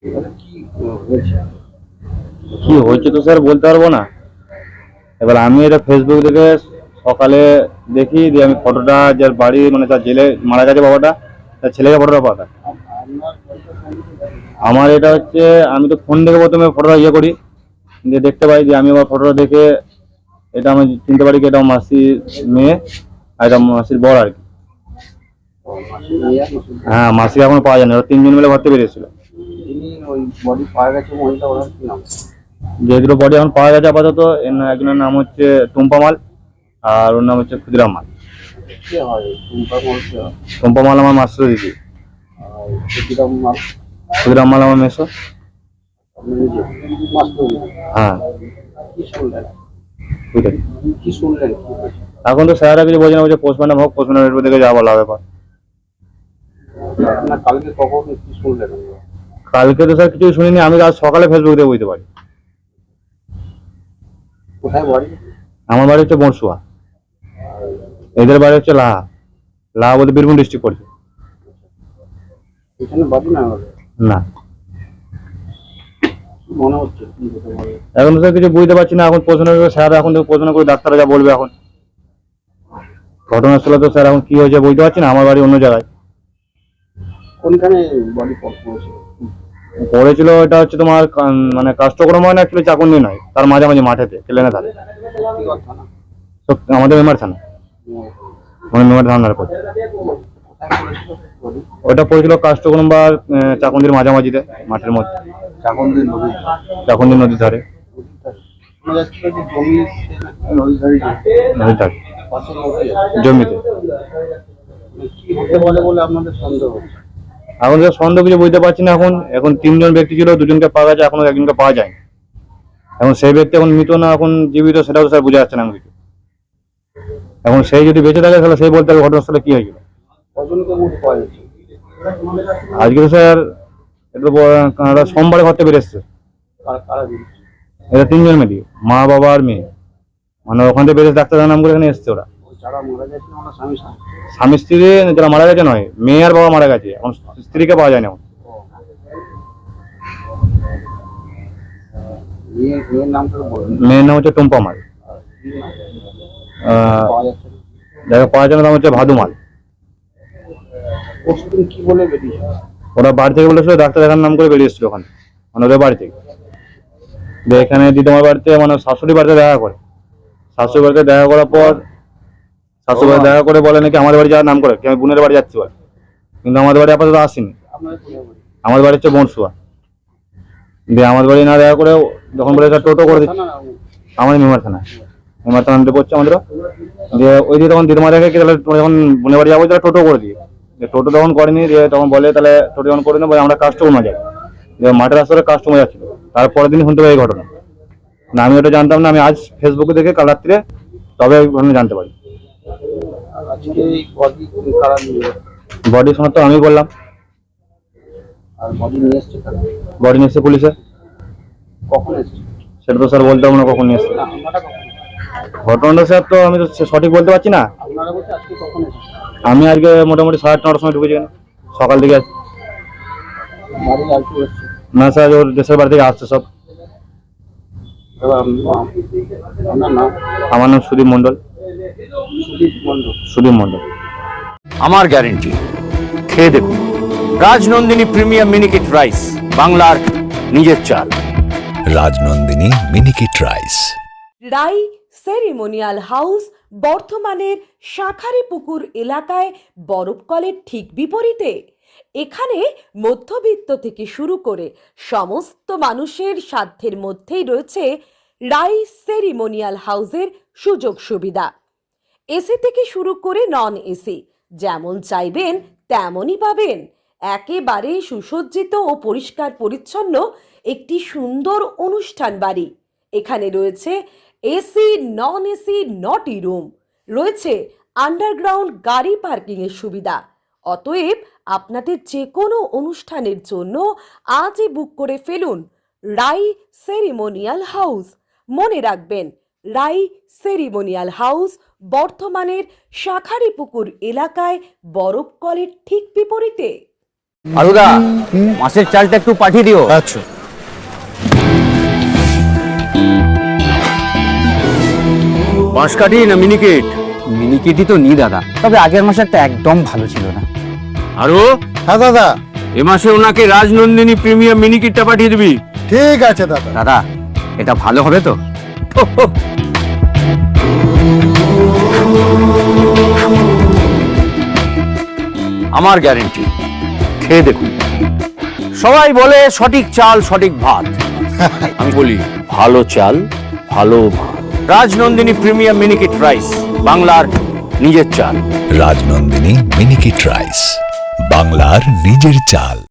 কি হয়েছে তো স্যার বলতে পারবো না। এবার আমি এটা ফেসবুক থেকে সকালে দেখি, দিয়ে আমি ফটোটা, যার বাড়ি মানে তার জেলে মারা গেছে বাবাটা, তার ছেলেকে ফটোটা পাঠায়। আমার এটা হচ্ছে, আমি তো ফোন থেকে প্রথমে ফটোটা ইয়ে করি, দিয়ে দেখতে পাই, যে আমি আবার ফটোটা দেখে এটা আমি চিনতে পারি কি এটা মাসির মেয়ে আর এটা মাসির বর আর কি। হ্যাঁ, মাসি এখন পাওয়া যায় না, ওরা তিনজন মিলে ঘর থেকে বেরিয়েছিল। যে দুটো বডি এখন পাওয়া গেছে আপাতত, একজনের নাম হচ্ছে টুম্পা মাল আর ওর নাম হচ্ছে ক্ষুদিরাম মাল। টুম্পা মাল আমার মাস্টার দিদি, ক্ষুদিরাম মাল আমার মেসো। হ্যাঁ, এখন তো স্যাররা কিছু বোঝে না, বলছে পোস্টম্যানের হোক, পোস্টম্যানের দিকে যা বলা ব্যাপার। কালকে তো স্যার কিছু শুনিনি, আমি আজ সকালে ফেসবুক দিয়ে বুঝতে পারি। আমার বাড়ি হচ্ছে বনশুয়া, এদের বাড়ি হচ্ছে লাহা। লাহা বলতে বীরভূম ডিস্ট্রিক্ট পড়ছে। না, এখন তো স্যার কিছু বুঝতে পারছি না। এখন পোস্টম্যানের স্যার এখন পোস্টম্যান করে ডাক্তাররা যা বলবে। এখন ঘটনাস্থলে তো স্যার এখন কি হয়েছে বুঝতে পারছি না। আমার বাড়ি অন্য জায়গায়। কোনখানে বডি পড়েছিল? এটা হচ্ছে তোমার মানে কাস্টক্রম হয় না, অ্যাকচুয়ালি চাকুন্দি নয়, তার মাঝামাঝি মাঠেতে প্লেনে ধারে। আমাদের মেমার থানা, মানে মেমার থানার পর। ওটা পড়েছিল কাস্টক্রম বা চাকুন্দির মাঝামাঝিতে, মাঠের মধ্যে, চাকুন্দি নদীর ধারে। জমিতে এখন যে সন্দেহ কিছু বুঝতে পারছি না। এখন এখন তিনজন ব্যক্তি ছিল, দুজনকে পাওয়া গেছে, এখনো একজনকে পাওয়া যায়। এখন সেই ব্যক্তি এখন মৃত না এখন জীবিত, সেটাও স্যার বোঝা যাচ্ছে না কিছু। এখন সেই যদি বেঁচে থাকে তাহলে সেই বলতে হবে ঘটনাস্থলে কি হয়েছিল। আজকে তো স্যার এটা সোমবারে ঘর থেকে বেরিয়ে এসছে। এটা তিনজন মিলি, মা বাবা আর মেয়ে, মানে ওখান থেকে বেরিয়ে ডাক্তারের নাম করে এখানে এসছে ওরা। স্বামী স্ত্রী যারা মারা গেছে নয়, মেয়ে আর বাবা মারা গেছে, এখন স্ত্রীকে পাওয়া যায় না। মেয়ের নাম হচ্ছে টুম্পা মাল, যাকে পাওয়া যায় না নাম হচ্ছে ভাদু মাল। ওরা বাড়ি থেকে বলেছিল ডাক্তার দেখার নাম করে বেরিয়ে এসেছিল ওখানে, মানে ওদের বাড়ি থেকে। এখানে দিদিমার বাড়িতে, মানে শাশুড়ি বাড়িতে দেখা করে। শাশুড়ি বাড়িতে দেখা করার পর শাশুড়ি বাড়ি দেখা করে বলে নাকি আমাদের বাড়ি যাওয়ার নাম করে, আমি বোনের বাড়ি যাচ্ছি বলে, কিন্তু আমাদের বাড়ি আপাতত আসেনি। আমাদের বাড়ি হচ্ছে বনশুয়া। দিয়ে আমাদের বাড়ি না দেখা করে যখন বলে টোটো করে দিচ্ছে, আমাদের মেমার থানা, মেমার থানা নিতে পড়ছে আমাদের। দিয়ে ওই দিয়ে তখন দিদিমা দেখে কি, তাহলে যখন বোনের বাড়ি যাবো তাহলে টোটো করে দিয়ে, টোটো তখন করেনি। দিয়ে তখন বলে তাহলে টোটো যখন করে নেবো, আমরা কাস্টমার যাই। মাঠের রাস্তায় কাস্টমার যাচ্ছিল, তারপরের দিন শুনতে পাই এই ঘটনা। না, আমি ওটা জানতাম না, আমি আজ ফেসবুকে দেখে কাল রাত্রে তবে ঘটনা জানতে পারি। বডি শনাক্ত আমি বললাম, বডি নিয়ে এসছে পুলিশে। সেটা তো স্যার বলতে পারবো না কখন নিয়ে এসছে ঘটনাটা স্যার, তো আমি তো সঠিক বলতে পারছি না। আমি আজকে মোটামুটি 8:30-9টার সময় ঢুকেছি সকাল দিকে। না স্যার, ওর দেশের বাড়ি থেকে আসছে সব। আমার নাম সুদীপ মন্ডল। সুদীপ মন্ডল। আমার গ্যারেন্টি, খেয়ে দেখুন রাজনন্দিনী প্রিমিয়াম মিনিকেট রাইস, বাংলার নিজের চাল। রাজনন্দিনী মিনিকেট রাইস। রাই সেরিমোনিয়াল হাউস বর্ধমানের শাঁখারীপুকুর এলাকায় বরফকলের ঠিক বিপরীতে। এখানে মধ্যবিত্ত থেকে শুরু করে সমস্ত মানুষের সাধ্যের মধ্যেই রয়েছে রাই সেরিমোনিয়াল হাউসের সুযোগ সুবিধা। এসি থেকে শুরু করে নন এসি, যেমন চাইবেন তেমনই পাবেন। একেবারে সুসজ্জিত ও পরিষ্কার পরিচ্ছন্ন একটি সুন্দর অনুষ্ঠান বাড়ি। এখানে রয়েছে এসি, নন এসি, নটি রুম, রয়েছে আন্ডারগ্রাউন্ড গাড়ি পার্কিং এর সুবিধা। অতএব আপনাদের যে কোনো অনুষ্ঠানের জন্য আজই বুক করে ফেলুন রাই সেরিমোনিয়াল হাউস। মনে রাখবেন, রাই সেরিমোনিয়াল হাউস বর্ধমানের শাঁখারীপুকুর এলাকায় বরফকলের ঠিক বিপরীতে। আলুদা, মাছের চালটা একটু পাঠিয়ে দিও। আচ্ছা। বাঁশকাঠি না মিনিকেট? মিনিকেটই তো নি দাদা, তবে আগের মাসেরটা একদম ভালো ছিল না। আরো হ্যাঁ দাদা, এ মাসে ওনাকে রাজনন্দিনী প্রিমিয়াম মিনিকেটটা পাঠিয়ে দিবি। ঠিক আছে দাদা। দাদা, এটা ভালো হবে তো? আমার গ্যারেন্টি, খেয়ে দেখুন। সবাই বলে সঠিক চাল সঠিক ভাত, আমি বলি ভালো চাল ভালো ভাত। রাজনন্দিনী প্রিমিয়াম মিনিকেট রাইস, বাংলার নিজের চাল। রাজনন্দিনী মিনিকেট রাইস, বাংলার নিজের চাল।